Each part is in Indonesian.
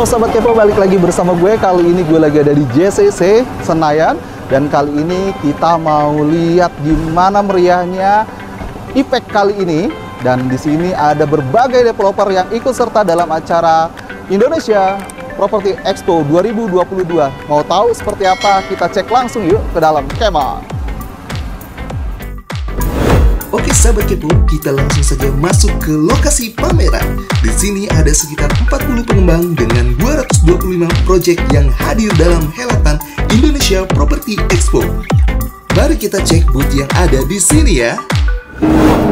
Halo Sobat Kepo, balik lagi bersama gue. Kali ini gue lagi ada di JCC Senayan. Dan kali ini kita mau lihat gimana meriahnya IPEC kali ini. Dan di sini ada berbagai developer yang ikut serta dalam acara Indonesia Property Expo 2022. Mau tahu seperti apa? Kita cek langsung yuk ke dalam kemah. Oke sahabat kepo, kita langsung saja masuk ke lokasi pameran. Di sini ada sekitar 40 pengembang dengan 225 proyek yang hadir dalam helatan Indonesia Property Expo. Mari kita cek booth yang ada di sini ya.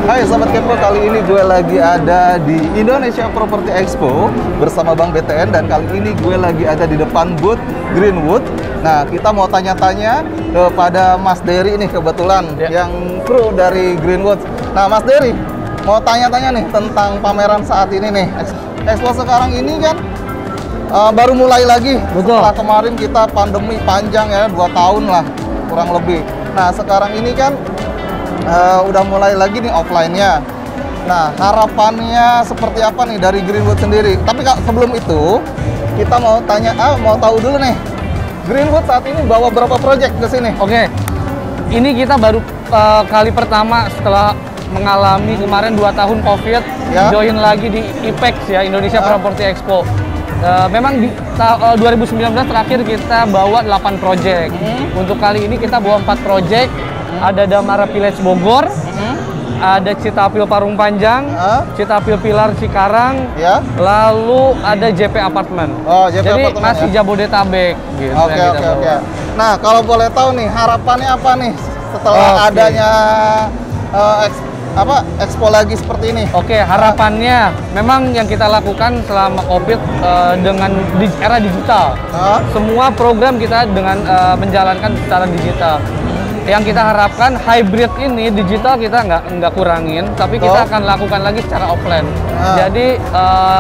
Hai Sobat Kepo, kali ini gue lagi ada di Indonesia Property Expo bersama Bang BTN. Dan kali ini gue lagi ada di depan booth Greenwood. Nah, kita mau tanya-tanya kepada Mas Dery nih kebetulan yang kru dari Greenwood. Nah, Mas Dery, mau tanya-tanya nih tentang pameran saat ini nih. Expo sekarang ini kan baru mulai lagi. Betul. Setelah kemarin kita pandemi panjang ya, 2 tahun lah kurang lebih. Nah, sekarang ini kan udah mulai lagi nih offline-nya. Nah, harapannya seperti apa nih dari Greenwood sendiri? Tapi sebelum itu, kita mau tanya, mau tahu dulu nih, Greenwood saat ini bawa berapa proyek ke sini? Oke, ini kita baru kali pertama setelah mengalami kemarin 2 tahun COVID, join lagi di IPEX ya, Indonesia Property Expo. Memang di 2019 terakhir kita bawa 8 proyek. Untuk kali ini kita bawa 4 proyek. Ada Damara Village Bogor, ada Citapil Parung Panjang, Citapil Pilar Cikarang, lalu ada JP Apartment. Oh, JP Jadi Apartment, masih Jabodetabek gitu. Oke. Nah, kalau boleh tahu nih, harapannya apa nih setelah adanya expo lagi seperti ini? Oke, harapannya memang yang kita lakukan selama COVID dengan era digital. Semua program kita dengan menjalankan secara digital. Yang kita harapkan hybrid ini digital kita nggak kurangin, tapi kita akan lakukan lagi secara offline. Jadi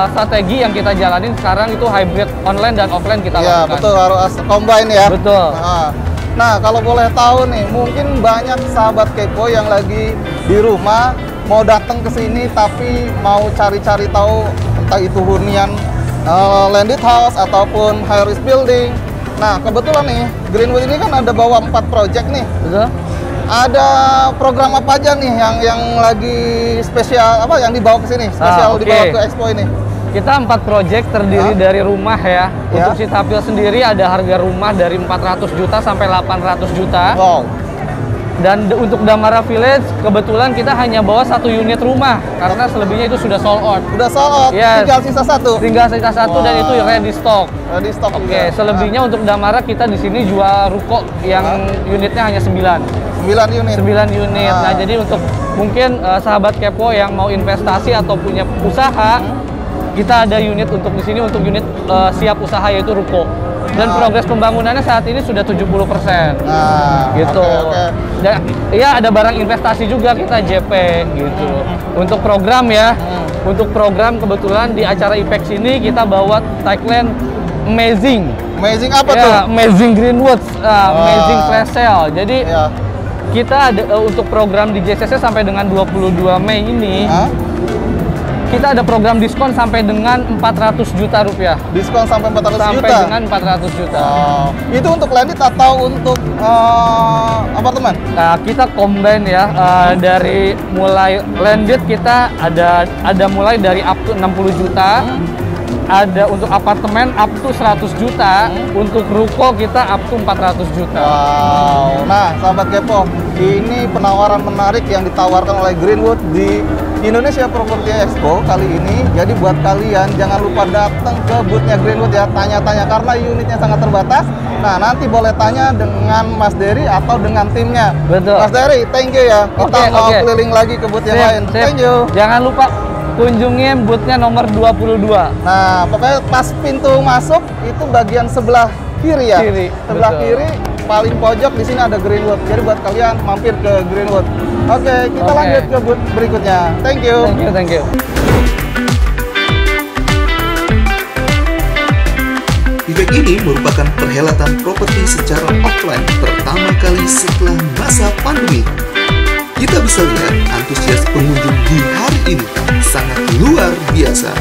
strategi yang kita jalanin sekarang itu hybrid online dan offline kita lakukan. Iya betul, harus combine ya. Betul. Nah, kalau boleh tahu nih, mungkin banyak sahabat kepo yang lagi di rumah mau datang ke sini tapi mau cari-cari tahu entah itu hunian landed house ataupun high rise building. Nah, kebetulan nih, Greenwood ini kan ada bawa 4 project nih. Betul. Ada program apa aja nih yang lagi spesial, yang dibawa ke sini? Spesial dibawa ke expo ini? Kita 4 project terdiri dari rumah ya. Untuk Citapil sendiri ada harga rumah dari 400 juta sampai 800 juta. Wow. Dan untuk Damara Village, kebetulan kita hanya bawa 1 unit rumah. Karena selebihnya itu sudah sold out. Udah sold out, tinggal sisa 1? Tinggal sisa 1 dan itu ready stock. Ready stock. Oke, selebihnya untuk Damara kita di sini jual ruko yang unitnya hanya 9 unit. 9 unit. Nah, jadi untuk mungkin sahabat kepo yang mau investasi atau punya usaha, kita ada unit untuk di sini untuk unit siap usaha yaitu ruko. Dan progres pembangunannya saat ini sudah 70%. Gitu. Dan ya ada barang investasi juga kita JP gitu. Untuk program ya. Untuk program kebetulan di acara IPEX ini kita bawa tagline Amazing. Amazing apa tuh? Amazing Greenwood, Amazing Flash Sale. Jadi kita ada untuk program di JCC sampai dengan 22 Mei ini. Kita ada program diskon sampai dengan 400 juta rupiah. Diskon sampai 400 juta? Sampai dengan 400 juta. Itu untuk landed atau untuk apartemen? Nah, kita combine ya, dari mulai landed kita ada mulai dari up to 60 juta. Ada untuk apartemen up to 100 juta, untuk ruko kita up to 400 juta. Wow. Nah, sahabat kepo, ini penawaran menarik yang ditawarkan oleh Greenwood di Indonesia Property Expo kali ini. Jadi buat kalian jangan lupa datang ke boothnya Greenwood ya, tanya-tanya karena unitnya sangat terbatas. Nah, nanti boleh tanya dengan Mas Dery atau dengan timnya. Betul. Mas Dery, thank you ya. Kita mau keliling lagi ke booth yang lain. Thank you. Jangan lupa kunjungin boothnya nomor 22. Nah, pokoknya pas pintu masuk itu bagian sebelah kiri ya. Sebelah kiri paling pojok di sini ada Greenwood. Jadi buat kalian mampir ke Greenwood. Oke, kita lanjut ke booth berikutnya. Thank you. Thank you. IPEX ini merupakan perhelatan properti secara offline pertama kali setelah masa pandemi. Kita bisa lihat antusias pengunjung di hari ini sangat luar biasa.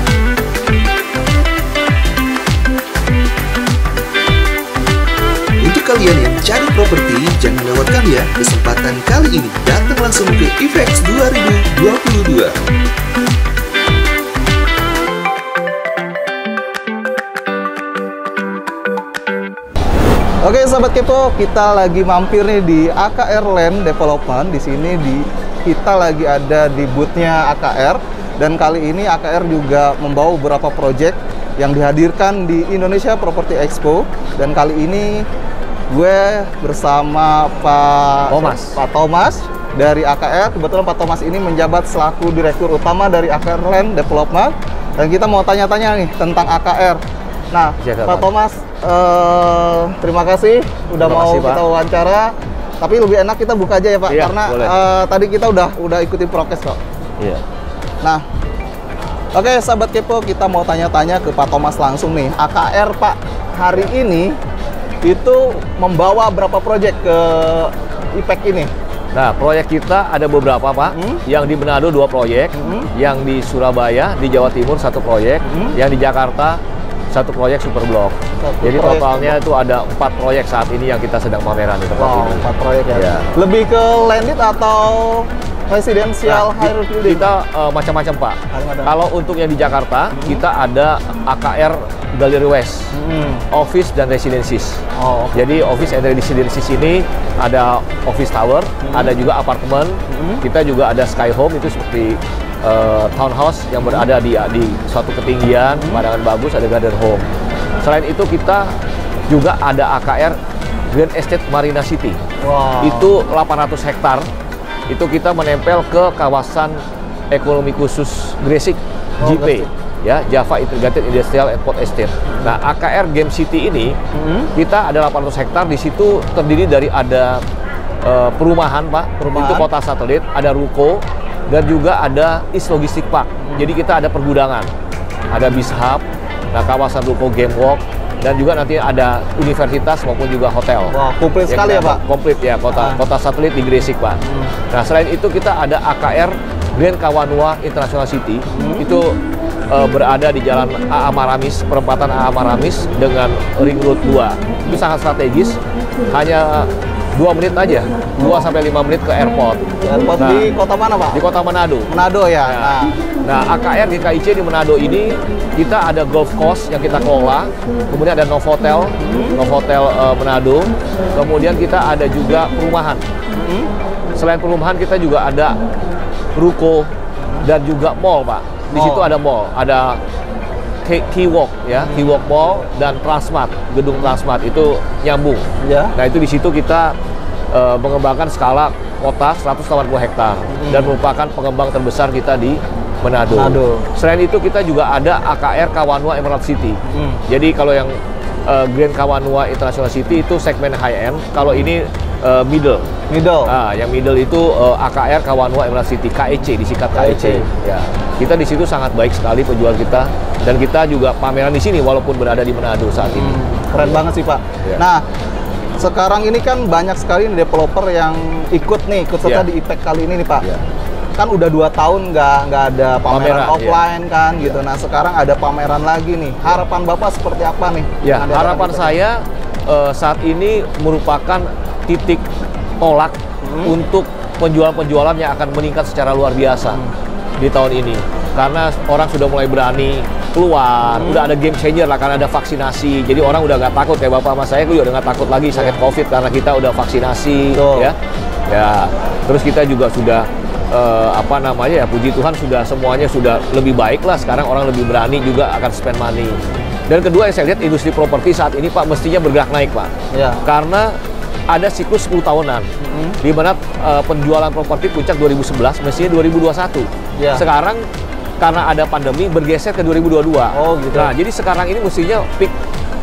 kalian yang cari properti, jangan lewatkan ya kesempatan kali ini. Datang langsung ke IFEX 2022. Oke, Sobat Kepo, kita lagi mampir nih di AKR Land Development. Di sini kita lagi ada di booth-nya AKR, dan kali ini AKR juga membawa beberapa proyek yang dihadirkan di Indonesia Property Expo. Dan kali ini gue bersama Pak Thomas dari AKR. Kebetulan Pak Thomas ini menjabat selaku Direktur Utama dari AKR Land Development, dan kita mau tanya-tanya nih tentang AKR. Nah, Pak Thomas, terima kasih udah mau kita wawancara. Tapi lebih enak kita buka aja ya Pak, karena tadi kita udah ikuti prokes kok. Iya. Nah, oke Sahabat Kepo, kita mau tanya-tanya ke Pak Thomas langsung nih. AKR Pak, hari ini itu membawa berapa proyek ke IPEC ini? Nah, proyek kita ada beberapa Pak. Yang di Manado 2 proyek, yang di Surabaya, di Jawa Timur 1 proyek, yang di Jakarta 1 proyek super blok. Jadi totalnya itu ada 4 proyek saat ini yang kita sedang pameran di tempat ini. 4 proyek ya. Lebih ke landed atau residential higher building? Kita macam-macam Pak. Kalau untuk yang di Jakarta, kita ada AKR Gallery West, office dan residences. Jadi office and residences ini ada office tower, ada juga apartemen. Kita juga ada Sky Home, itu seperti townhouse yang berada di suatu ketinggian, pemandangan bagus, ada garden home. Selain itu kita juga ada AKR Grand Estate Marina City. Itu 800 hektar. Itu kita menempel ke kawasan ekonomi khusus Gresik, JIP, ya, Java Integrated Industrial Airport Estate. Nah, AKR Game City ini kita ada 800 hektar. Di situ terdiri dari ada perumahan Pak, itu kota satelit, ada ruko, dan juga ada East Logistic Park. Jadi kita ada pergudangan, ada Biz Hub, nah kawasan ruko Game Walk, dan juga nanti ada universitas maupun juga hotel. Wah, komplit sekali ya Pak? Komplit ya, kota satelit di Gresik Pak. Nah, selain itu kita ada AKR Grand Kawanua International City. Itu berada di Jalan A.A. Maramis, perempatan A.A. Maramis dengan Ring Road 2. Itu sangat strategis, hanya 2 menit aja, 2-5 menit ke airport. Airport di kota mana Pak? Di kota Manado. Manado ya. Nah, AKR GKIC di Manado ini kita ada golf course yang kita kelola, kemudian ada Novotel, Manado, kemudian kita ada juga perumahan. Selain perumahan kita juga ada ruko dan juga mall Pak. Di situ ada mall, ada Keywalk ya, Keywalk Mall dan Transmart, gedung Transmart itu nyambung. Nah, itu di situ kita mengembangkan skala kota 180 hektar dan merupakan pengembang terbesar kita di Manado. Selain itu kita juga ada AKR Kawanua Emerald City. Jadi kalau yang Grand Kawanua International City itu segmen high end, kalau ini middle. Nah, yang middle itu AKR Kawanua Emerald City, KEC, disingkat KEC. Ya, kita di situ sangat baik sekali penjual kita, dan kita juga pameran di sini walaupun berada di Manado saat ini. Keren banget sih Pak. Nah, sekarang ini kan banyak sekali developer yang ikut serta di IPEC kali ini nih Pak. Kan udah 2 tahun nggak ada pameran offline kan gitu. Nah, sekarang ada pameran lagi nih. Harapan Bapak seperti apa nih? Ya, harapan saya saat ini merupakan titik tolak untuk penjualan-penjualan yang akan meningkat secara luar biasa di tahun ini. Karena orang sudah mulai berani keluar, udah ada game changer lah karena ada vaksinasi. Jadi orang udah nggak takut, kayak Bapak sama saya juga udah nggak takut lagi sakit COVID karena kita udah vaksinasi, ya. Terus kita juga sudah puji Tuhan semuanya sudah lebih baik lah. Sekarang orang lebih berani juga akan spend money. Dan kedua yang saya lihat industri properti saat ini Pak mestinya bergerak naik Pak. Karena ada siklus 10 tahunan, di mana penjualan properti puncak 2011, mestinya 2021. Sekarang karena ada pandemi bergeser ke 2022. Nah, jadi sekarang ini mestinya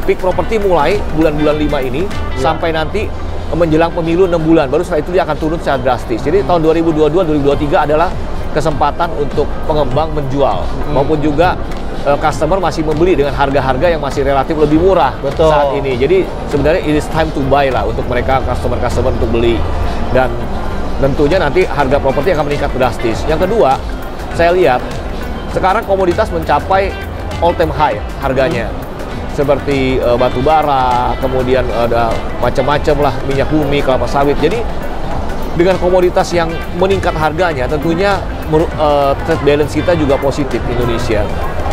peak properti mulai bulan-bulan 5 ini sampai nanti menjelang pemilu 6 bulan, baru setelah itu dia akan turun secara drastis. Jadi tahun 2022-2023 adalah kesempatan untuk pengembang menjual, maupun juga customer masih membeli dengan harga-harga yang masih relatif lebih murah saat ini. Jadi sebenarnya it is time to buy lah untuk mereka customer untuk beli, dan tentunya nanti harga properti akan meningkat drastis. Yang kedua, saya lihat sekarang komoditas mencapai all time high harganya. seperti batu bara, kemudian ada macam-macam lah, minyak bumi, kelapa sawit. Jadi dengan komoditas yang meningkat harganya, tentunya trade balance kita juga positif Indonesia.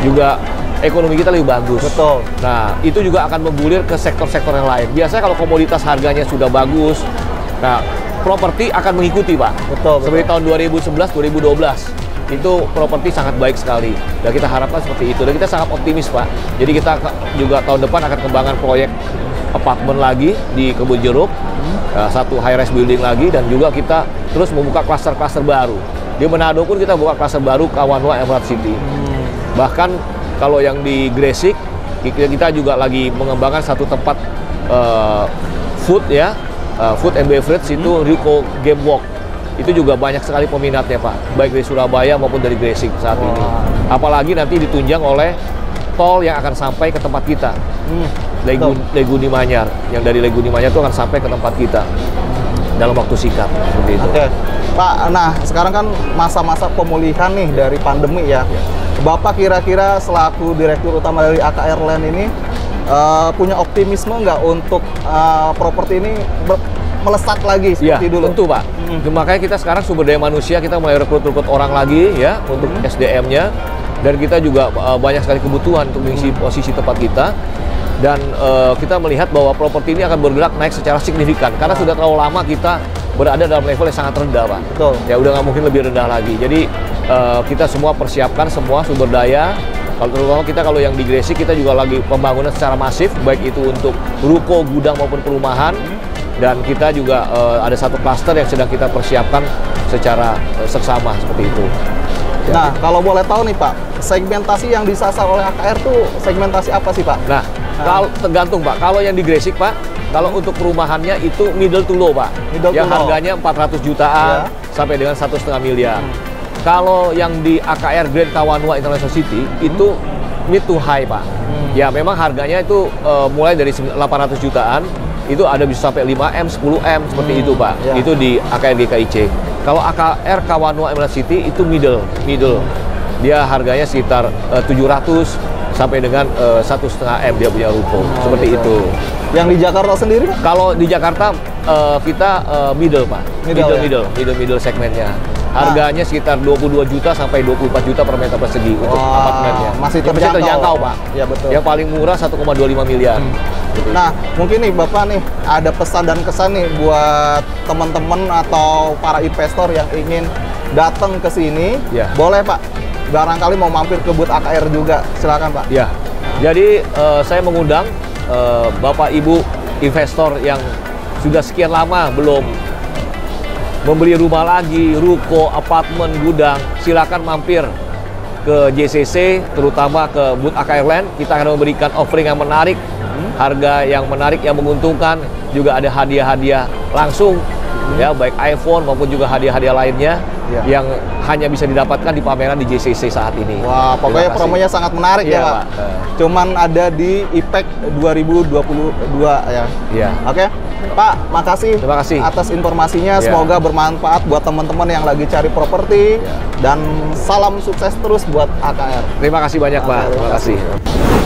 Juga ekonomi kita lebih bagus. Betul. Nah, itu juga akan menggulir ke sektor-sektor yang lain. Biasanya kalau komoditas harganya sudah bagus, nah properti akan mengikuti, Pak. Betul. Seperti tahun 2011, 2012. Itu properti sangat baik sekali. Dan kita harapkan seperti itu. Dan kita sangat optimis, Pak. Jadi kita juga tahun depan akan kembangkan proyek apartemen lagi di Kebun Jeruk. Satu high-rise building lagi. Dan juga kita terus membuka klaster-klaster baru. Di Manado pun kita buka klaster baru Kawanua Emerald City. Bahkan kalau yang di Gresik, kita juga lagi mengembangkan satu tempat food ya, food and beverage itu Ryuko Game Walk. Itu juga banyak sekali peminatnya, Pak, baik dari Surabaya maupun dari Gresik saat ini. Apalagi nanti ditunjang oleh tol yang akan sampai ke tempat kita, Leguni Manyar. Yang dari Leguni Manyar itu akan sampai ke tempat kita dalam waktu singkat, seperti itu. Oke, Pak. Nah, sekarang kan masa-masa pemulihan nih dari pandemi ya. Bapak kira-kira selaku Direktur Utama dari AKR Land ini punya optimisme nggak untuk properti ini melesat lagi seperti dulu? Tentu, Pak. Makanya kita sekarang sumber daya manusia, kita mulai rekrut orang lagi ya untuk SDM-nya. Dan kita juga banyak sekali kebutuhan untuk mengisi posisi tempat kita. Dan kita melihat bahwa properti ini akan bergerak naik secara signifikan. Karena sudah terlalu lama kita berada dalam level yang sangat rendah, Pak. Betul. Ya udah nggak mungkin lebih rendah lagi. Jadi kita semua persiapkan semua sumber daya. Kalau terutama kita kalau yang di Gresik, kita juga lagi pembangunan secara masif, baik itu untuk ruko, gudang maupun perumahan. Dan kita juga ada satu klaster yang sedang kita persiapkan secara seksama seperti itu. Nah, kalau boleh tahu nih, Pak, segmentasi yang disasar oleh AKR tuh segmentasi apa sih, Pak? Nah, kalau tergantung, Pak. Kalau yang di Gresik, Pak, kalau untuk perumahannya itu middle to low, Pak. Yang harganya 400 jutaan sampai dengan 1,5 miliar. Kalau yang di AKR Grand Kawanua International City itu mid to high, Pak. Ya, memang harganya itu mulai dari 800 jutaan. Itu ada bisa sampai 5M, 10M seperti itu, Pak. Itu di AKR GKIC. Kalau AKR Kawanua Emerald City itu middle. Dia harganya sekitar 700 sampai dengan 1,5M dia punya ruko. Seperti itu. Yang di Jakarta sendiri, Pak? Kalau di Jakarta kita middle, Pak. Middle segmennya. Harganya sekitar 22 juta sampai 24 juta per meter persegi untuk apartemennya. Masih terjangkau, Pak. Ya, betul. Yang paling murah 1,25 miliar. Nah, mungkin nih Bapak nih ada pesan dan kesan nih buat teman-teman atau para investor yang ingin datang ke sini. Ya. Boleh, Pak. Barangkali mau mampir ke booth AKR juga. Silakan, Pak. Ya. Jadi saya mengundang Bapak Ibu investor yang sudah sekian lama belum membeli rumah lagi, ruko, apartemen, gudang, silakan mampir ke JCC, terutama ke booth AKR Land. Kita akan memberikan offering yang menarik, harga yang menarik, yang menguntungkan, juga ada hadiah-hadiah langsung, ya baik iPhone maupun juga hadiah-hadiah lainnya yang hanya bisa didapatkan di pameran di JCC saat ini. Wah, pokoknya promonya sangat menarik ya, Pak. Cuman ada di IPEC 2022 ya. Iya. Oke. Pak, makasih. Terima kasih atas informasinya. Semoga bermanfaat buat teman-teman yang lagi cari properti. Dan salam sukses terus buat AKR. Terima kasih banyak, Pak. Terima kasih.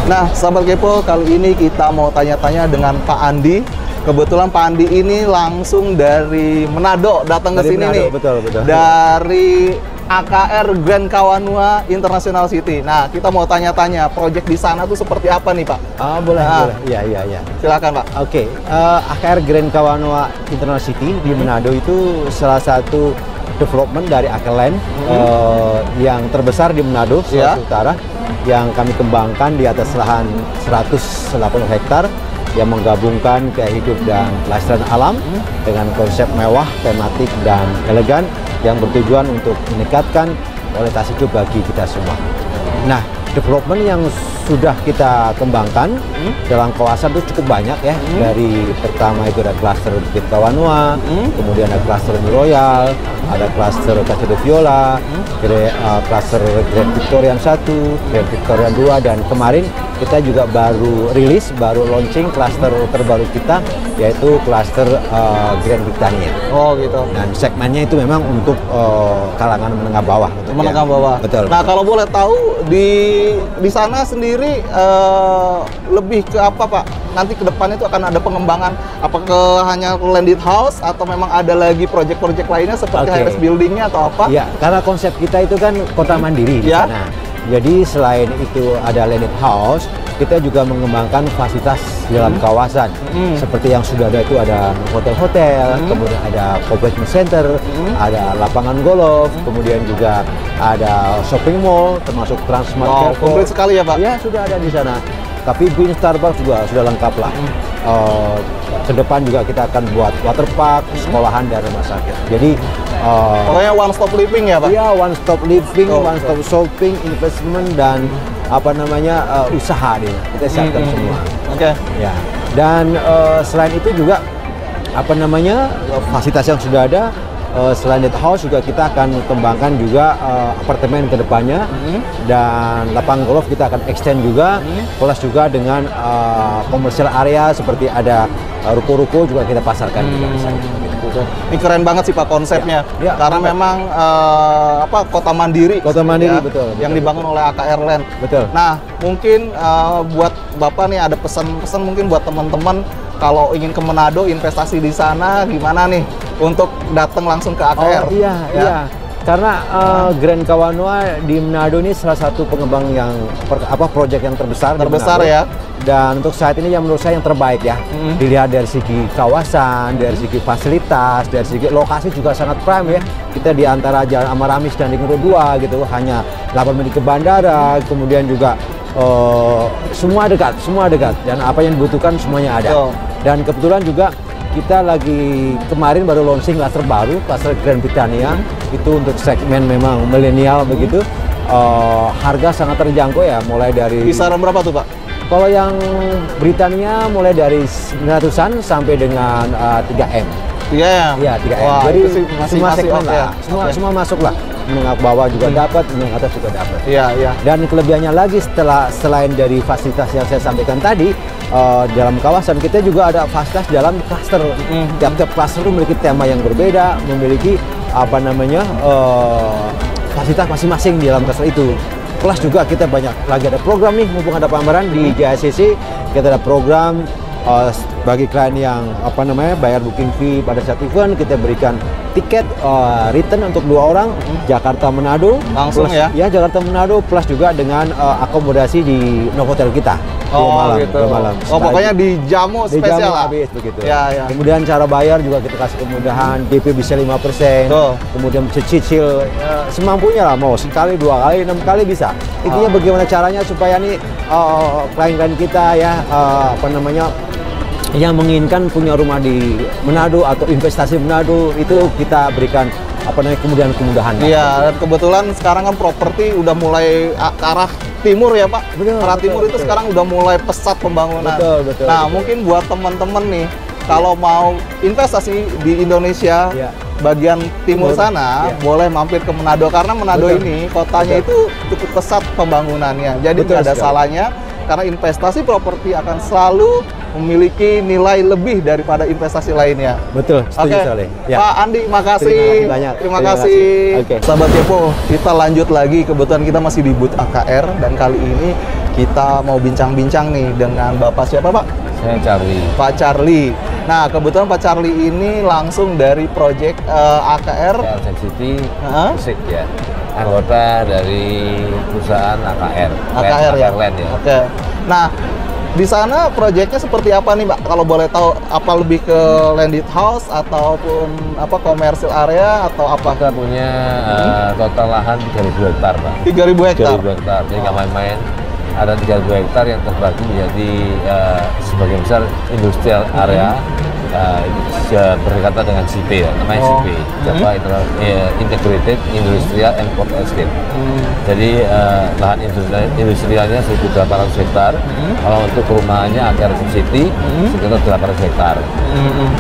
Nah, sahabat Kepo, kali ini kita mau tanya-tanya dengan Pak Andi. Kebetulan Pak Andi ini langsung dari Manado datang ke sini nih. Betul. Dari AKR Grand Kawanua International City. Nah, kita mau tanya-tanya, proyek di sana tuh seperti apa nih, Pak? Boleh. Iya. Silakan, Pak. Oke, AKR Grand Kawanua International City di Manado itu salah satu development dari AKR Land yang terbesar di Manado, Sulawesi Utara, yang kami kembangkan di atas lahan 180 hektar yang menggabungkan gaya hidup dan kelestarian alam dengan konsep mewah, tematik, dan elegan yang bertujuan untuk meningkatkan kualitas hidup bagi kita semua. Nah, development yang sudah kita kembangkan dalam kawasan itu cukup banyak ya. Dari pertama itu ada klaster Bukit Kawanua, kemudian ada klaster New Royal, ada klaster Casa de Viola, klaster Grand Victorian 1, Grand Victorian 2, dan kemarin kita juga baru rilis, baru launching klaster terbaru kita, yaitu klaster Grand Britannia. Oh gitu. Dan segmennya itu memang untuk kalangan menengah bawah. Menengah bawah. Betul. Nah kalau boleh tahu di sana sendiri lebih ke apa Pak? Nanti ke depan itu akan ada pengembangan, apakah hanya landed house atau memang ada lagi proyek-proyek lainnya seperti Harris Buildingnya atau apa? Ya, karena konsep kita itu kan kota mandiri di sana. Jadi selain itu ada landed house, kita juga mengembangkan fasilitas di dalam kawasan. Seperti yang sudah ada itu ada hotel-hotel, kemudian ada convention center, ada lapangan golf, kemudian juga ada shopping mall, termasuk Transmart. Komplit sekali ya Pak? Ya, sudah ada di sana. Tapi Green Starbucks juga sudah lengkap lah. Ke depan juga kita akan buat waterpark, sekolahan, dan rumah sakit. Jadi pokoknya one stop living ya Pak? Iya, one stop living, one stop shopping, investment, dan apa namanya usaha deh. Kita siapkan semua. Oke. Ya. Dan selain itu juga apa namanya fasilitas yang sudah ada. Selain landed house juga kita akan kembangkan juga apartemen ke depannya, dan lapangan golf kita akan extend juga, plus juga dengan commercial area seperti ada ruko-ruko juga kita pasarkan juga di sana. Ini keren banget sih Pak konsepnya, karena memang kota mandiri, betul, yang dibangun oleh AKR Land. Betul. Nah mungkin buat Bapak nih ada pesan-pesan mungkin buat teman-teman kalau ingin ke Manado investasi di sana gimana nih untuk datang langsung ke AKR? Oh, iya. Karena Grand Kawanoa di Manado ini salah satu pengembang yang proyek yang terbesar ya. Dan untuk saat ini yang menurut saya yang terbaik ya. Dilihat dari segi kawasan, dari segi fasilitas, dari segi lokasi juga sangat prime ya. Kita di antara Jalan Amaramis dan Ring Road 2 gitu, hanya 8 menit ke bandara, kemudian juga semua dekat dan apa yang dibutuhkan semuanya ada. Dan kebetulan juga kita lagi kemarin baru launching klaster baru, klaster Grand Britannia. Itu untuk segmen memang milenial begitu. Harga sangat terjangkau ya, mulai dari kisaran berapa tuh Pak? Kalau yang Britannia mulai dari 900-an sampai dengan 3M. Iya, 3M. Wah, jadi semua segmen lah, semua masuk lah. Menengah bawah juga dapat, menengah atas juga dapat. Iya. Dan kelebihannya lagi selain dari fasilitas yang saya sampaikan tadi, dalam kawasan kita juga ada fasilitas dalam klaster. Tiap-tiap klaster itu memiliki tema yang berbeda, memiliki apa namanya fasilitas masing-masing di dalam klaster itu. Plus juga kita lagi ada program nih, mumpung ada pameran di JICC, kita ada program bagi klien yang apa namanya bayar booking fee pada saat event, kita berikan tiket return untuk 2 orang Jakarta Manado langsung plus, ya Jakarta Manado plus juga dengan akomodasi di Novotel kita. Dua malam. Pokoknya dijamu spesial lah. Habis begitu. Ya. Kemudian cara bayar juga kita kasih kemudahan, DP bisa 5%. Kemudian bisa cicil semampunya lah, mau sekali, 2 kali, 6 kali bisa. Intinya bagaimana caranya supaya nih klien-klien kita ya yang menginginkan punya rumah di Manado atau investasi Manado itu kita berikan kemudahan-kemudahan. Iya, dan kebetulan sekarang kan properti udah mulai ke arah timur ya Pak. Arah timur itu sekarang udah mulai pesat pembangunan. Betul. Mungkin buat teman-teman nih kalau mau investasi di Indonesia bagian timur sana boleh mampir ke Manado, karena Manado ini kotanya itu cukup pesat pembangunannya. Jadi nggak ada salahnya, karena investasi properti akan selalu memiliki nilai lebih daripada investasi lainnya. Betul, setuju sekali. Pak Andi, makasih. Terima kasih. Sahabat Kepo, kita lanjut lagi. Kebetulan kita masih di booth AKR dan kali ini kita mau bincang-bincang nih dengan Bapak siapa Pak? Saya Charlie. Pak Charlie. Nah, kebetulan Pak Charlie ini langsung dari proyek AKR City Musik ya. Anggota dari perusahaan AKR. AKR ya. Land ya. Oke. Nah, di sana proyeknya seperti apa nih, Pak? Kalau boleh tahu, apa lebih ke landed house ataupun commercial area atau apa? Kita punya total lahan 3.000 hektar, Pak. 3.000 hektar. 3.000 hektar. Jadi nggak main-main. Ada 3.000 hektar yang terbagi menjadi sebagian besar industrial area, berkaitan dengan JIP ya, namanya JIP, Java Integrated Industrial and Port Estate. Jadi lahan industrialnya 1.800 hektar, kalau untuk perumahannya AKR City sekitar 800 hektar.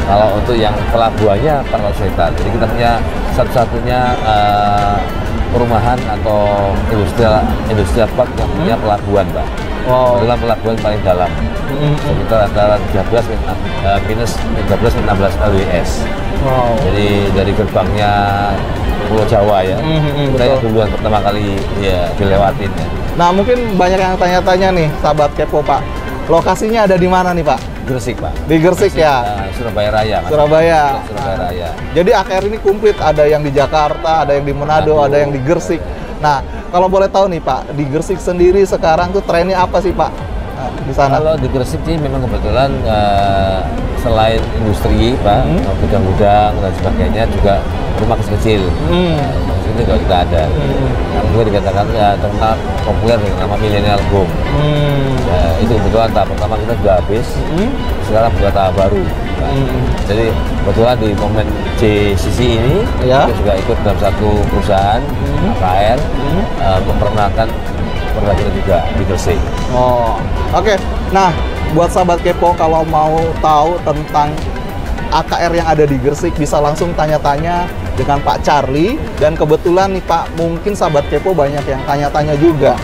Kalau untuk yang pelabuhannya 400 hektar. Jadi kita punya satu-satunya perumahan atau industrial park yang punya pelabuhan, Pak. Adalah pelabuhan paling dalam, sekitar antara 13 minus 16 LWS. Jadi dari gerbangnya Pulau Jawa ya, kita yang duluan pertama kali ya dilewatin ya. Nah mungkin banyak yang tanya-tanya nih, sahabat kepo Pak, lokasinya ada di mana nih Pak? Gresik, Pak. Di Gresik ya? Surabaya Raya. Mas. Surabaya. Surabaya Raya. Jadi AKR ini komplit, ada yang di Jakarta, ada yang di Manado, ada yang di Gresik. Nah, kalau boleh tahu nih Pak, di Gresik sendiri sekarang tuh trennya apa sih Pak? Nah, di sana. Kalau di Gresik sih memang kebetulan selain industri, Pak, gudang-gudang dan sebagainya juga rumah kecil-kecil. Itu juga kita ada. Yang juga dikatakan terkenal populer dengan nama Millennial Home. Itu kebetulan tahap pertama kita sudah habis. Sekarang buka tahap baru. Jadi kebetulan di momen JCC ini kita juga ikut dalam satu perusahaan AKR memperkenalkan produk kita juga di Gresik. Oke. Nah, buat sahabat kepo kalau mau tahu tentang AKR yang ada di Gresik bisa langsung tanya-tanya dengan Pak Charlie. Dan kebetulan nih Pak, mungkin sahabat kepo banyak yang tanya-tanya juga.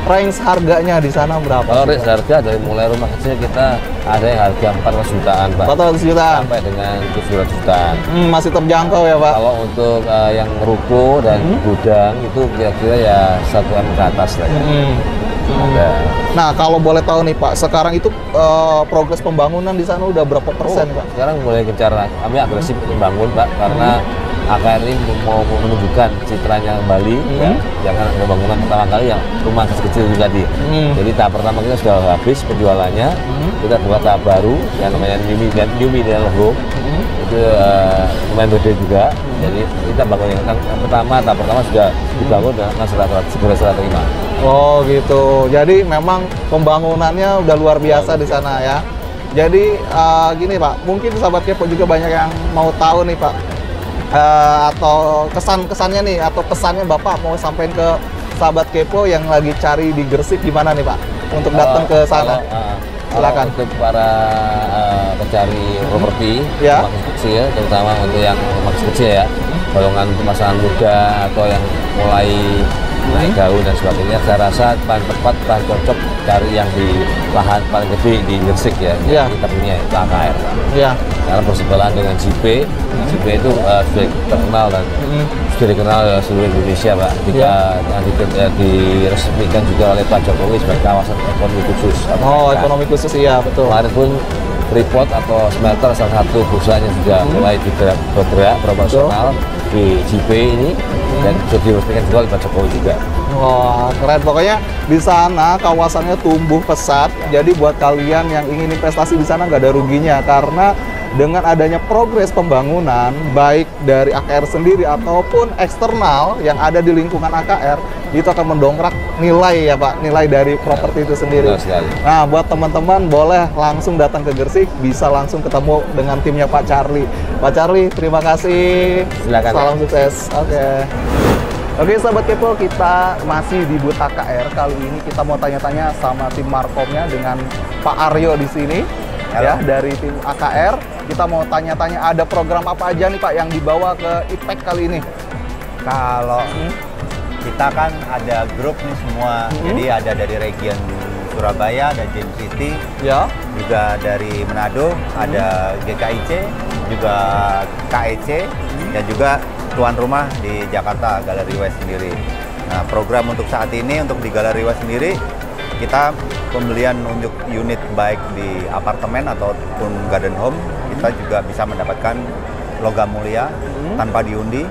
Range harganya di sana berapa? Kalau range harga dari mulai rumah kecil kita ada yang harga 400 jutaan, Pak. 400 jutaan? Sampai dengan 700 jutaan. Masih terjangkau ya, Pak? Kalau untuk yang ruko dan gudang itu kira-kira ya 1 M ke atas lah ya. Ada. Nah, kalau boleh tahu nih Pak, sekarang itu progres pembangunan di sana udah berapa persen, Pak? Sekarang mulai gencar, kami agresif membangun, Pak, karena AKR ini mau menunjukkan citranya Bali, jangan pembangunan pertama kali yang rumah kecil itu tadi. Jadi tahap pertama kita sudah habis penjualannya, kita buat tahap baru yang namanya New Millennial Home. Itu lumayan gede juga. Jadi kita bangun yang tahap pertama sudah dibangun dengan segera serah terima. Oh gitu. Jadi memang pembangunannya udah luar biasa di sana ya. Jadi gini Pak, mungkin sahabat kepo juga banyak yang mau tahu nih Pak, atau kesan-kesannya nih, atau pesannya Bapak mau sampaikan ke sahabat kepo yang lagi cari di Gresik gimana nih Pak, untuk datang ke sana? Silakan. Untuk para pencari properti rumah kecil, terutama untuk yang rumah kecil ya, golongan pemasangan muda atau yang mulai naik daun dan sebagainya, saya rasa paling tepat, paling cocok cari yang di lahan paling gede di Gresik ya. Kita punya itu AKR. Karena bersebelahan dengan JIP. JIP itu sudah terkenal dan sudah dikenal seluruh Indonesia, Pak. Ketika diresmikan juga oleh Pak Jokowi sebagai kawasan ekonomi khusus. Ekonomi khusus, iya betul. Kemarin pun Freeport atau smelter salah satu perusahaan yang sudah mulai bergerak profesional di JIP ini dan sudah diresmikan juga oleh Pak Jokowi juga. Wah, keren. Pokoknya di sana kawasannya tumbuh pesat. Jadi buat kalian yang ingin investasi di sana nggak ada ruginya, karena dengan adanya progres pembangunan baik dari AKR sendiri ataupun eksternal yang ada di lingkungan AKR, itu akan mendongkrak nilai ya Pak, nilai dari properti itu sendiri. Nah, buat teman-teman boleh langsung datang ke Gresik, bisa langsung ketemu dengan timnya Pak Charlie. Pak Charlie, terima kasih. Silakan. Salam sukses. Oke, sahabat kepo, kita masih di booth AKR. Kali ini kita mau tanya-tanya sama tim Markomnya dengan Pak Aryo di sini. Ya, dari tim AKR. Kita mau tanya-tanya ada program apa aja nih Pak yang dibawa ke IPEC kali ini? Kalau kita kan ada grup nih semua, jadi ada dari region Surabaya, ada Gen City, juga dari Manado, ada GKIC, juga KEC, dan juga tuan rumah di Jakarta, Gallery West sendiri. Nah, program untuk saat ini, untuk di Gallery West sendiri, kita pembelian untuk unit baik di apartemen ataupun garden home, kita juga bisa mendapatkan logam mulia tanpa diundi.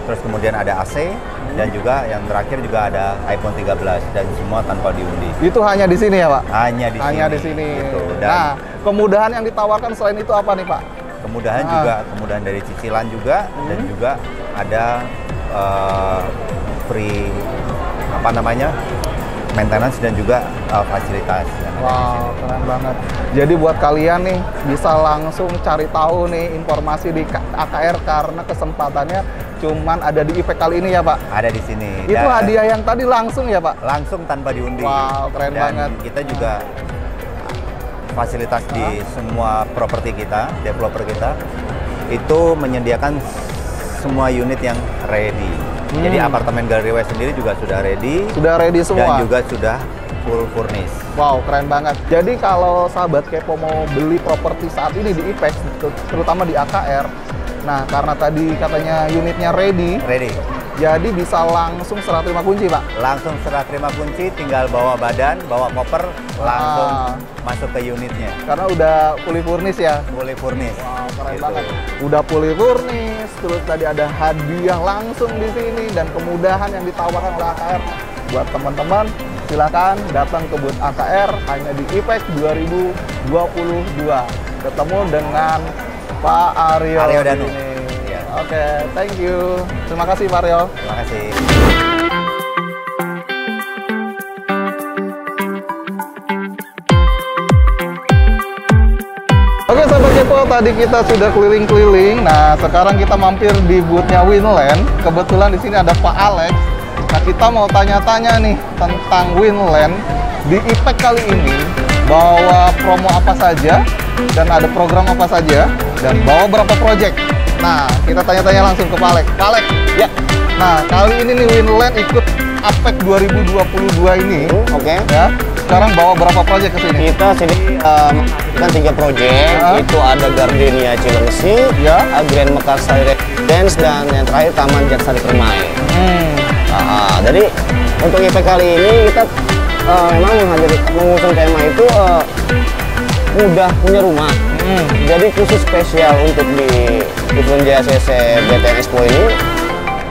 Terus kemudian ada AC, dan juga yang terakhir juga ada iPhone 13, dan semua tanpa diundi. Itu hanya di sini ya Pak? Hanya di sini. Gitu. Nah, kemudahan yang ditawarkan selain itu apa nih Pak? Kemudahan juga, kemudahan dari cicilan juga, dan juga ada free maintenance dan juga fasilitas. Wow, keren banget. Jadi buat kalian nih bisa langsung cari tahu nih informasi di AKR karena kesempatannya cuman ada di IPEC kali ini ya Pak? Ada di sini. Itu hadiah yang tadi langsung ya Pak? Langsung tanpa diundi. Wow, keren banget. Kita juga fasilitas di semua properti kita, developer kita, itu menyediakan semua unit yang ready. Jadi apartemen Gallery West sendiri juga sudah ready. Sudah ready semua? Dan juga sudah full furnish. Wow, keren banget. Jadi kalau sahabat kepo mau beli properti saat ini di IPEC, terutama di AKR, nah karena tadi katanya unitnya ready, jadi bisa langsung serah terima kunci Pak? Langsung serah terima kunci, tinggal bawa badan, bawa koper, langsung masuk ke unitnya. Karena udah fully furnish ya? Fully furnish. Wow, keren banget. Udah fully furnish, terus tadi ada hadiah langsung di sini, dan kemudahan yang ditawarkan oleh AKR. Buat teman-teman, silakan datang ke booth AKR hanya di IPEC 2022. Ketemu dengan Pak Aryo Danu. Oke, thank you. Terima kasih Pak Aryo. Terima kasih. Oke Sobat Kepo, tadi kita sudah keliling-keliling. Nah, sekarang kita mampir di booth-nya Winland. Kebetulan di sini ada Pak Alex. Nah, kita mau tanya-tanya nih tentang Winland di IPEC kali ini. Bawa promo apa saja, dan ada program apa saja, dan bawa berapa project. Nah, kita tanya-tanya langsung ke Pak Alex. Pak Alex, ya. Nah, kali ini nih Winland ikut APEC 2022 ini. Oke. Ya. Sekarang bawa berapa proyek ke sini? Kita sini menghadirkan 3 proyek. Itu ada Gardenia Cilengsi, Grand Mekarsari Residence, dan yang terakhir Taman Jaksari Permai. Jadi untuk IPEC kali ini kita memang mengusung tema itu mudah punya rumah. Jadi khusus spesial untuk di event JCC BTN Expo ini,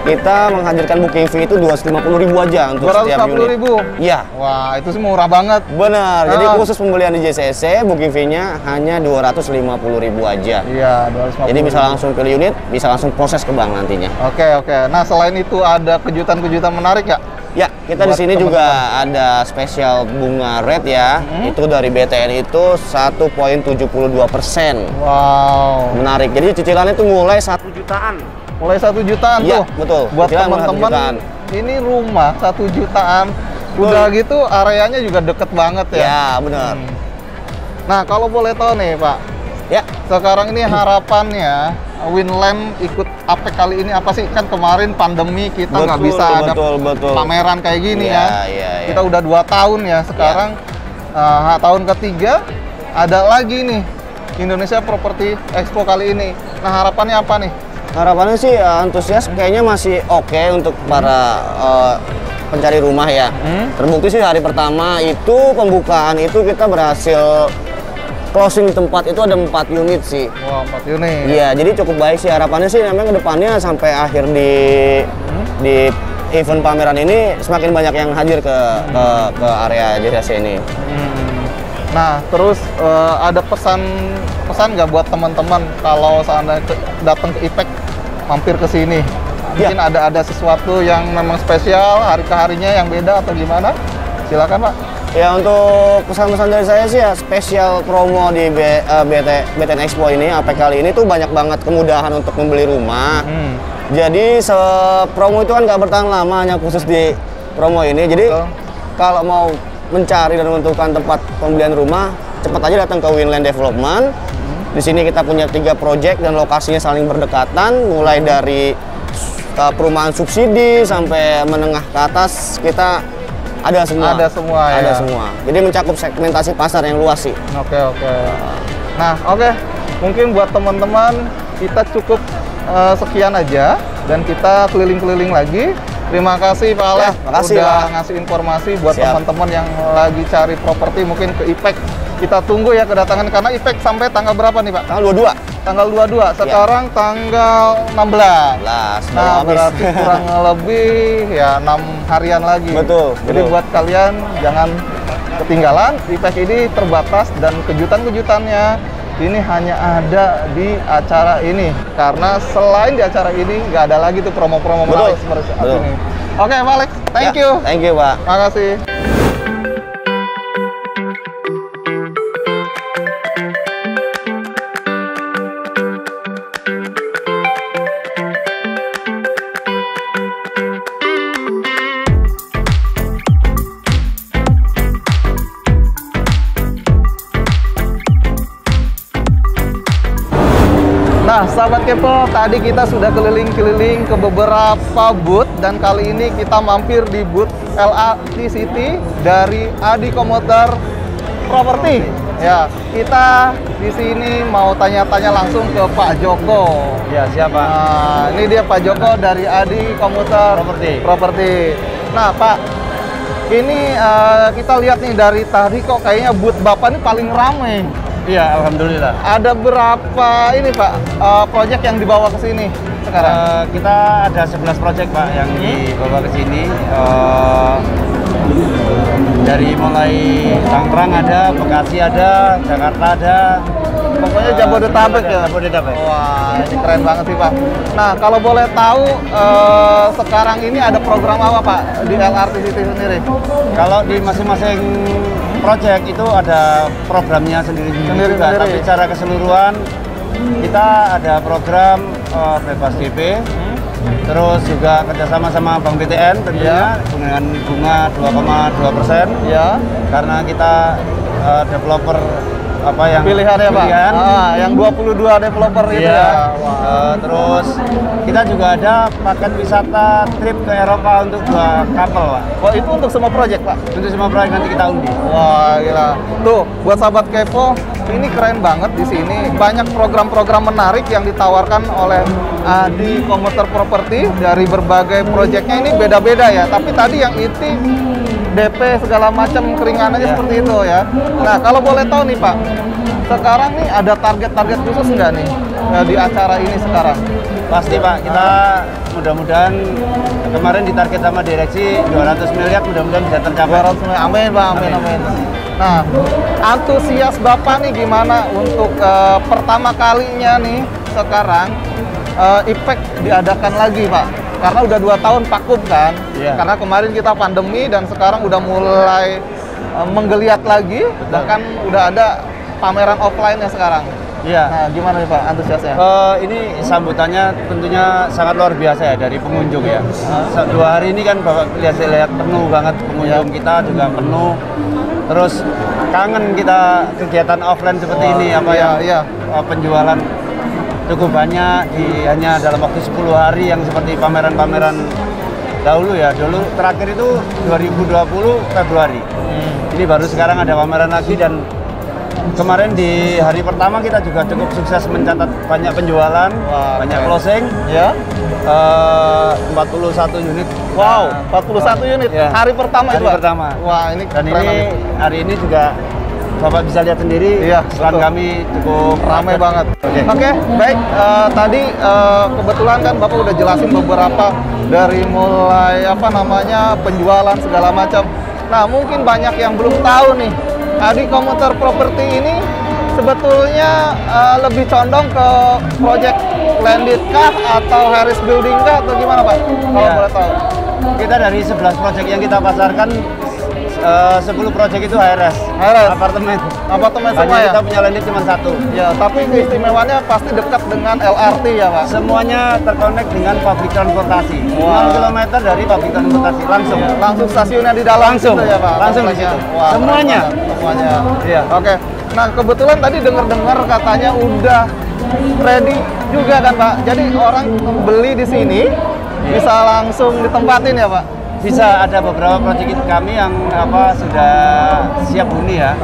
kita menghadirkan booking fee itu 250.000 aja untuk setiap unit. 250.000? Iya. Wah, itu sih murah banget. Benar. Jadi khusus pembelian di JCC, booking fee-nya hanya 250.000 aja. Iya, 250.000. Jadi bisa langsung pilih unit, bisa langsung proses ke bank nantinya. Oke. Nah, selain itu ada kejutan-kejutan menarik ya? Ya, kita di sini juga ada spesial bunga rate ya. Itu dari BTN itu 1,72%. Wow. Menarik. Jadi cicilannya itu mulai 1 jutaan. Mulai 1 jutaan ya, tuh? Betul. Buat teman-teman, ini rumah 1 jutaan. Udah gitu areanya juga deket banget ya? Ya, benar. Nah, kalau boleh tahu nih Pak, ya, sekarang ini harapannya Winland ikut APEC kali ini apa sih? Kan kemarin pandemi kita nggak bisa ada pameran kayak gini ya. Kita udah 2 tahun ya, sekarang tahun ketiga ada lagi nih Indonesia Property Expo kali ini. Nah, harapannya apa nih? Harapannya sih antusias kayaknya masih oke untuk para pencari rumah ya. Terbukti sih hari pertama itu pembukaan itu kita berhasil closing di tempat itu ada 4 unit sih. Wah, 4 unit. Iya, jadi cukup baik sih harapannya sih memang kedepannya sampai akhir di event pameran ini semakin banyak yang hadir ke area JCC ini. Nah, terus ada pesan nggak buat teman-teman kalau seandainya datang ke IPEC mampir ke sini? Mungkin ada sesuatu yang memang spesial hari ke harinya yang beda atau gimana? Silakan Pak. Ya, untuk pesan-pesan dari saya sih ya spesial promo di BTN Expo ini APEC kali ini tuh banyak banget kemudahan untuk membeli rumah. Jadi promo itu kan nggak bertahan lama, hanya khusus di promo ini. Jadi kalau mau mencari dan menentukan tempat pembelian rumah, cepat aja datang ke Winland Development. Di sini kita punya 3 proyek dan lokasinya saling berdekatan, mulai dari perumahan subsidi sampai menengah ke atas kita ada semua. Ada semua ya. Ada semua. Jadi mencakup segmentasi pasar yang luas sih. Oke. Nah, mungkin buat teman-teman kita cukup sekian aja dan kita keliling-keliling lagi. Terima kasih Pak Alex udah ngasih informasi buat teman-teman yang lagi cari properti mungkin ke IPEC. Kita tunggu ya kedatangan karena IPEC sampai tanggal berapa nih Pak? Tanggal 22. Tanggal 22. Sekarang tanggal 16. Nah, berarti kurang lebih ya 6 harian lagi. Betul. Jadi buat kalian jangan ketinggalan. IPEC ini terbatas dan kejutan-kejutannya ini hanya ada di acara ini. Karena selain di acara ini nggak ada lagi tuh promo-promo menarik seperti saat ini. Oke, Pak Alex, thank you. Thank you, Pak. Makasih. Nah, sahabat kepo, tadi kita sudah keliling-keliling ke beberapa booth dan kali ini kita mampir di booth LRT City dari Adi Komuter Property. Ya, kita di sini mau tanya-tanya langsung ke Pak Joko. Ya, siapa? Nah, ini dia Pak Joko dari Adi Komuter Property. Nah, Pak, ini kita lihat nih dari tadi kok kayaknya booth Bapak ini paling ramai. Iya, alhamdulillah. Ada berapa ini Pak proyek yang dibawa ke sini sekarang? Kita ada 11 proyek Pak yang dibawa ke sini. Dari mulai Tangerang ada, Bekasi ada, Jakarta ada. Pokoknya Jabodetabek ya? Jabodetabek. Wah, ini keren banget sih Pak. Nah, kalau boleh tahu sekarang ini ada program apa Pak di LRT City sendiri? Kalau di masing-masing proyek itu ada programnya sendiri-sendiri, tapi secara keseluruhan kita ada program bebas DP, terus juga kerjasama sama Bank BTN tentunya dengan bunga 2,2%. Ya. Karena kita developer apa yang pilihan ya Pak? Yang 22 developer itu ya. Terus kita juga ada paket wisata trip ke Eropa untuk 2 couple Pak. Oh, itu untuk semua proyek Pak? Untuk semua proyek nanti kita undi. Wah, gila. Tuh, buat sahabat kepo, ini keren banget di sini. Banyak program-program menarik yang ditawarkan oleh Adi Komuter Property dari berbagai proyeknya. Ini beda-beda ya. Tapi tadi yang itu DP segala macam keringanannya seperti itu ya. Nah, kalau boleh tahu nih Pak, sekarang nih ada target-target khusus nggak nih di acara ini sekarang? Pasti Pak, kita mudah-mudahan kemarin ditarget sama direksi 200 miliar, mudah-mudahan bisa tercapai. 200 miliar, amin Pak, amin. Nah, antusias Bapak nih gimana untuk pertama kalinya nih sekarang IPEC diadakan lagi Pak? Karena udah 2 tahun vakum kan, karena kemarin kita pandemi dan sekarang udah mulai menggeliat lagi, bahkan udah ada pameran offline-nya sekarang. Iya. Nah, gimana nih Pak antusiasnya? Ini sambutannya tentunya sangat luar biasa ya dari pengunjung ya. 2 hari ini kan Bapak lihat penuh banget pengunjung kita juga penuh. Terus kangen kita kegiatan offline seperti ini penjualan cukup banyak hanya dalam waktu 10 hari yang seperti pameran-pameran dahulu ya. Dulu terakhir itu 2020 Februari. Ini baru sekarang ada pameran lagi dan kemarin di hari pertama kita juga cukup sukses mencatat banyak penjualan, banyak closing. Ya. 41 unit. Wow, 41 unit. Ya. Hari pertama itu, Pak? Pertama. Wah, ini dan ini hari ini juga Bapak bisa lihat sendiri, stand kami cukup ramai banget. Oke, baik. Tadi kebetulan kan Bapak udah jelasin beberapa dari mulai penjualan segala macam. Nah, mungkin banyak yang belum tahu nih, Adi Komuter Property ini sebetulnya lebih condong ke project landed kah atau Harris Building kah atau gimana Pak? Kalau boleh tahu. Kita dari 11 project yang kita pasarkan 10 proyek itu HRS, apartemen semua ya? Kita punya landed cuma 1. Ya, tapi keistimewaannya pasti dekat dengan LRT ya Pak? Semuanya terkonek dengan public transportasi. 6 km dari public transportasi, langsung. Ya, langsung stasiunnya di dalam langsung, ya Pak? Langsung di situ. Semuanya. Iya. Oke. Nah, kebetulan tadi dengar-dengar katanya udah ready juga kan Pak? Jadi orang beli di sini bisa langsung ditempatin ya Pak? Bisa, ada beberapa proyek kami yang sudah siap huni ya.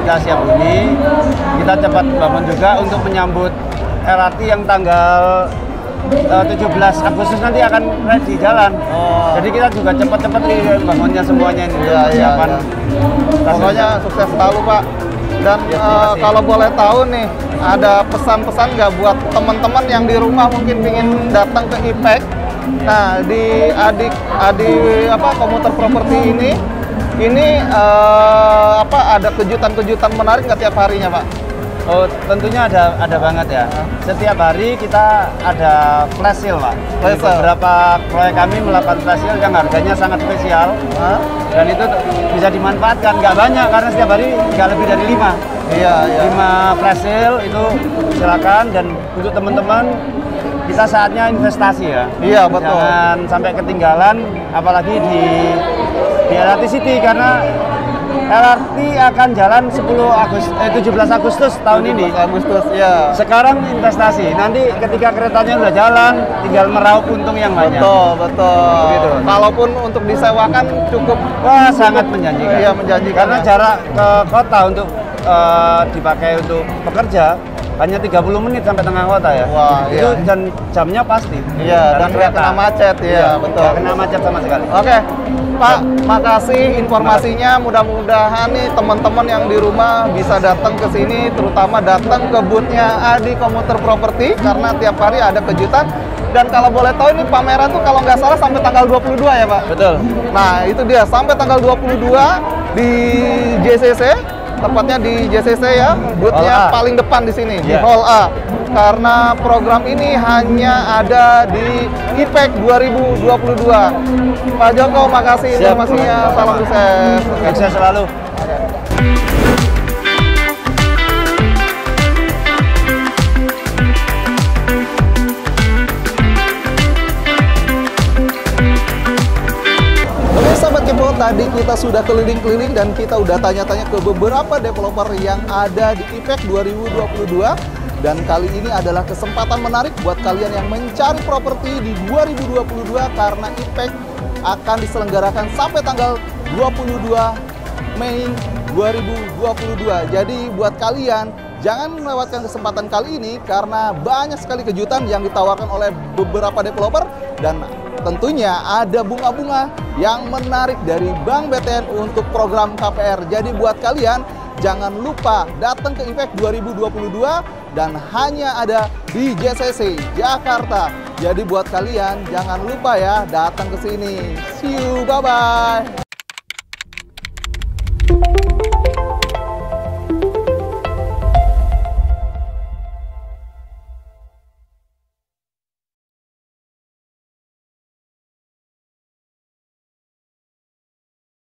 Kita siap huni, kita cepat bangun juga untuk menyambut LRT yang tanggal 17 Agustus nanti akan ready jalan. Jadi kita juga cepat-cepat bangunnya semuanya ini. Persiapan. Pokoknya sukses selalu Pak. Dan kalau boleh tahu nih, ada pesan-pesan nggak buat teman-teman yang di rumah mungkin ingin datang ke IPEC? Nah, di Adi Komuter Property ini ada kejutan-kejutan menarik nggak tiap harinya Pak? Oh, tentunya ada banget ya. Setiap hari kita ada flash sale Pak. Beberapa proyek kami melakukan flash sale yang harganya sangat spesial. Dan itu bisa dimanfaatkan, nggak banyak karena setiap hari nggak lebih dari 5. 5 flash sale itu silakan, dan untuk teman-teman kita saatnya investasi ya. Iya, betul. Jangan sampai ketinggalan, apalagi di LRT City, karena LRT akan jalan 17 Agustus tahun ini. Agustus, ya. Sekarang investasi. Nanti ketika keretanya udah jalan, tinggal meraup untung yang banyak. Betul. Gitu. Kalaupun untuk disewakan cukup, sangat menjanjikan. Iya, menjanjikan. Karena jarak ke kota untuk dipakai untuk pekerja hanya 30 menit sampai tengah kota ya. Wah, itu iya. dan jamnya pasti. Iya, dan nggak kena macet, ya, betul. Nggak kena macet sama sekali. Oke, Pak, makasih informasinya. Mudah-mudahan nih teman-teman yang di rumah bisa datang ke sini, terutama datang ke booth-nya Adi Komuter Property, karena tiap hari ada kejutan. Dan kalau boleh tahu ini pameran tuh kalau nggak salah sampai tanggal 22 ya, Pak? Betul. Nah, itu dia, sampai tanggal 22 di JCC, tepatnya di JCC ya, booth-nya paling depan di sini, di Hall A. Karena program ini hanya ada di IPEC 2022. Pak Joko, makasih informasinya. Salam sukses. Sukses selalu. Oke, sahabat Kepo, tadi kita sudah keliling-keliling dan kita udah tanya-tanya ke beberapa developer yang ada di IPEC 2022. Dan kali ini adalah kesempatan menarik buat kalian yang mencari properti di 2022 karena IPEC akan diselenggarakan sampai tanggal 22 Mei 2022. Jadi buat kalian jangan melewatkan kesempatan kali ini karena banyak sekali kejutan yang ditawarkan oleh beberapa developer dan tentunya ada bunga-bunga yang menarik dari Bank BTN untuk program KPR. Jadi buat kalian jangan lupa datang ke IPEC 2022 dan hanya ada di JCC Jakarta. Jadi buat kalian jangan lupa ya datang ke sini. See you, bye-bye.